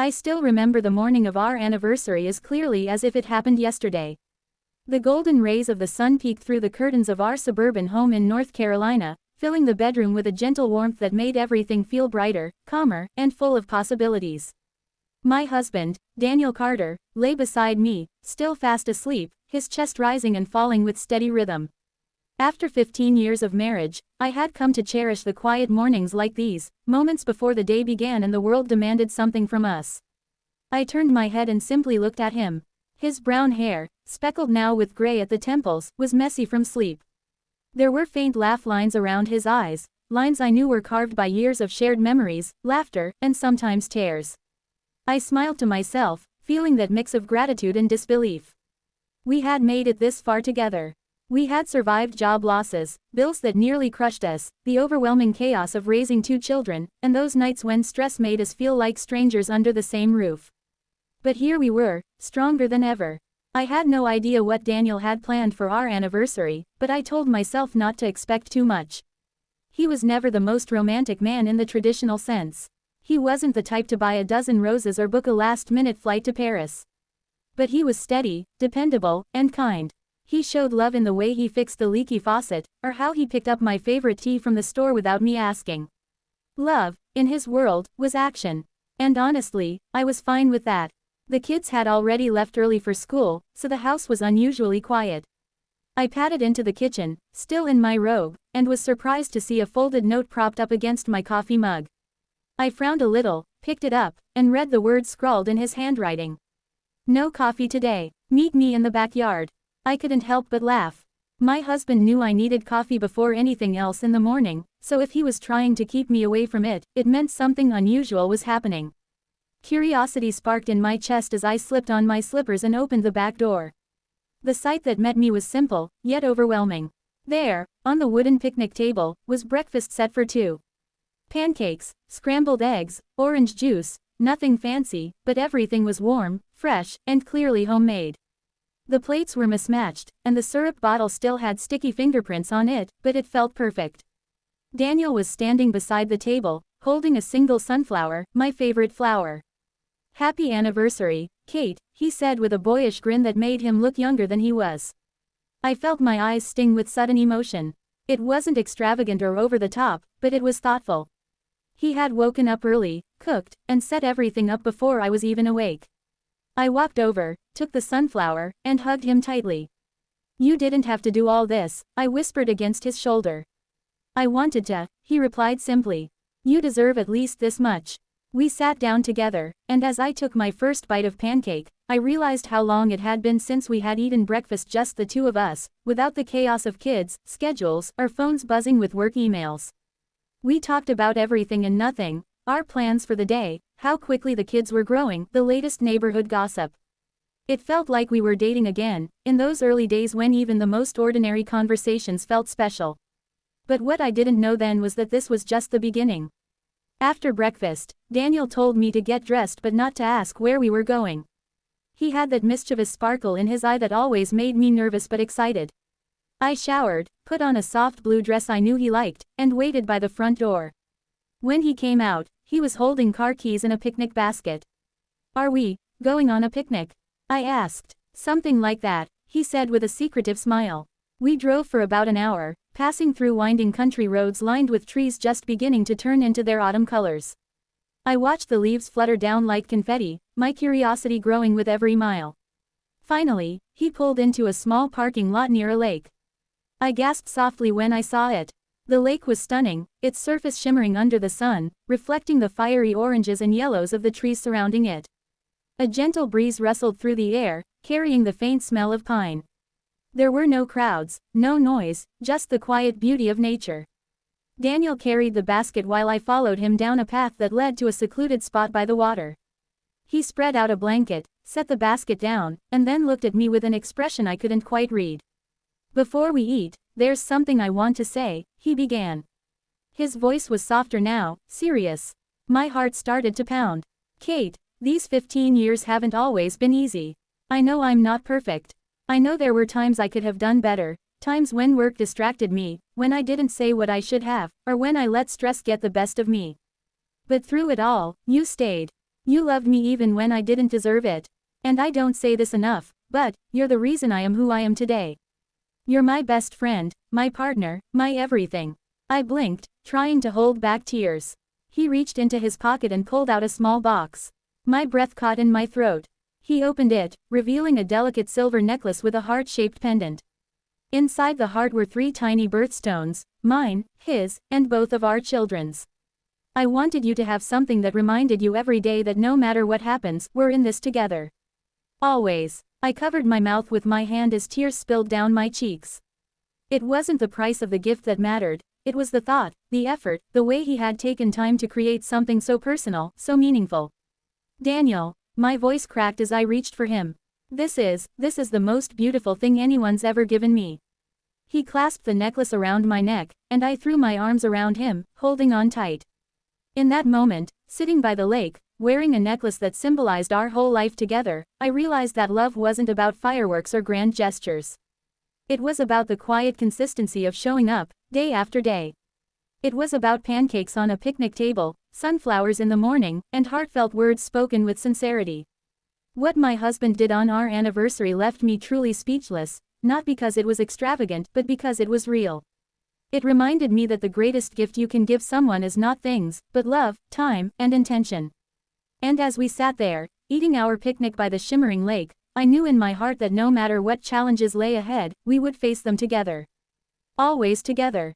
I still remember the morning of our anniversary as clearly as if it happened yesterday. The golden rays of the sun peeked through the curtains of our suburban home in North Carolina, filling the bedroom with a gentle warmth that made everything feel brighter, calmer, and full of possibilities. My husband, Daniel Carter, lay beside me, still fast asleep, his chest rising and falling with steady rhythm. After 15 years of marriage, I had come to cherish the quiet mornings like these, moments before the day began and the world demanded something from us. I turned my head and simply looked at him. His brown hair, speckled now with gray at the temples, was messy from sleep. There were faint laugh lines around his eyes, lines I knew were carved by years of shared memories, laughter, and sometimes tears. I smiled to myself, feeling that mix of gratitude and disbelief. We had made it this far together. We had survived job losses, bills that nearly crushed us, the overwhelming chaos of raising 2 children, and those nights when stress made us feel like strangers under the same roof. But here we were, stronger than ever. I had no idea what Daniel had planned for our anniversary, but I told myself not to expect too much. He was never the most romantic man in the traditional sense. He wasn't the type to buy a dozen roses or book a last-minute flight to Paris. But he was steady, dependable, and kind. He showed love in the way he fixed the leaky faucet, or how he picked up my favorite tea from the store without me asking. Love, in his world, was action. And honestly, I was fine with that. The kids had already left early for school, so the house was unusually quiet. I padded into the kitchen, still in my robe, and was surprised to see a folded note propped up against my coffee mug. I frowned a little, picked it up, and read the words scrawled in his handwriting. No coffee today. Meet me in the backyard. I couldn't help but laugh. My husband knew I needed coffee before anything else in the morning, so if he was trying to keep me away from it, it meant something unusual was happening. Curiosity sparked in my chest as I slipped on my slippers and opened the back door. The sight that met me was simple, yet overwhelming. There, on the wooden picnic table, was breakfast set for 2. Pancakes, scrambled eggs, orange juice, nothing fancy, but everything was warm, fresh, and clearly homemade. The plates were mismatched, and the syrup bottle still had sticky fingerprints on it, but it felt perfect. Daniel was standing beside the table, holding a single sunflower, my favorite flower. Happy anniversary, Kate, he said with a boyish grin that made him look younger than he was. I felt my eyes sting with sudden emotion. It wasn't extravagant or over the top, but it was thoughtful. He had woken up early, cooked, and set everything up before I was even awake. I walked over, took the sunflower, and hugged him tightly. You didn't have to do all this, I whispered against his shoulder. I wanted to, he replied simply. You deserve at least this much. We sat down together, and as I took my first bite of pancake, I realized how long it had been since we had eaten breakfast just the 2 of us, without the chaos of kids, schedules, or phones buzzing with work emails. We talked about everything and nothing, our plans for the day, how quickly the kids were growing, the latest neighborhood gossip. It felt like we were dating again, in those early days when even the most ordinary conversations felt special. But what I didn't know then was that this was just the beginning. After breakfast, Daniel told me to get dressed but not to ask where we were going. He had that mischievous sparkle in his eye that always made me nervous but excited. I showered, put on a soft blue dress I knew he liked, and waited by the front door. When he came out, he was holding car keys and a picnic basket. Are we going on a picnic? I asked. Something like that, he said with a secretive smile. We drove for about an hour, passing through winding country roads lined with trees just beginning to turn into their autumn colors. I watched the leaves flutter down like confetti, my curiosity growing with every mile. Finally, he pulled into a small parking lot near a lake. I gasped softly when I saw it. The lake was stunning, its surface shimmering under the sun, reflecting the fiery oranges and yellows of the trees surrounding it. A gentle breeze rustled through the air, carrying the faint smell of pine. There were no crowds, no noise, just the quiet beauty of nature. Daniel carried the basket while I followed him down a path that led to a secluded spot by the water. He spread out a blanket, set the basket down, and then looked at me with an expression I couldn't quite read. Before we eat, there's something I want to say, he began. His voice was softer now, serious. My heart started to pound. Kate, these 15 years haven't always been easy. I know I'm not perfect. I know there were times I could have done better, times when work distracted me, when I didn't say what I should have, or when I let stress get the best of me. But through it all, you stayed. You loved me even when I didn't deserve it. And I don't say this enough, but you're the reason I am who I am today. You're my best friend, my partner, my everything. I blinked, trying to hold back tears. He reached into his pocket and pulled out a small box. My breath caught in my throat. He opened it, revealing a delicate silver necklace with a heart-shaped pendant. Inside the heart were 3 tiny birthstones, mine, his, and both of our children's. I wanted you to have something that reminded you every day that no matter what happens, we're in this together. Always. I covered my mouth with my hand as tears spilled down my cheeks. It wasn't the price of the gift that mattered, it was the thought, the effort, the way he had taken time to create something so personal, so meaningful. Daniel, my voice cracked as I reached for him. This is the most beautiful thing anyone's ever given me. He clasped the necklace around my neck, and I threw my arms around him, holding on tight. In that moment, sitting by the lake, wearing a necklace that symbolized our whole life together, I realized that love wasn't about fireworks or grand gestures. It was about the quiet consistency of showing up, day after day. It was about pancakes on a picnic table, sunflowers in the morning, and heartfelt words spoken with sincerity. What my husband did on our anniversary left me truly speechless, not because it was extravagant, but because it was real. It reminded me that the greatest gift you can give someone is not things, but love, time, and intention. And as we sat there, eating our picnic by the shimmering lake, I knew in my heart that no matter what challenges lay ahead, we would face them together. Always together.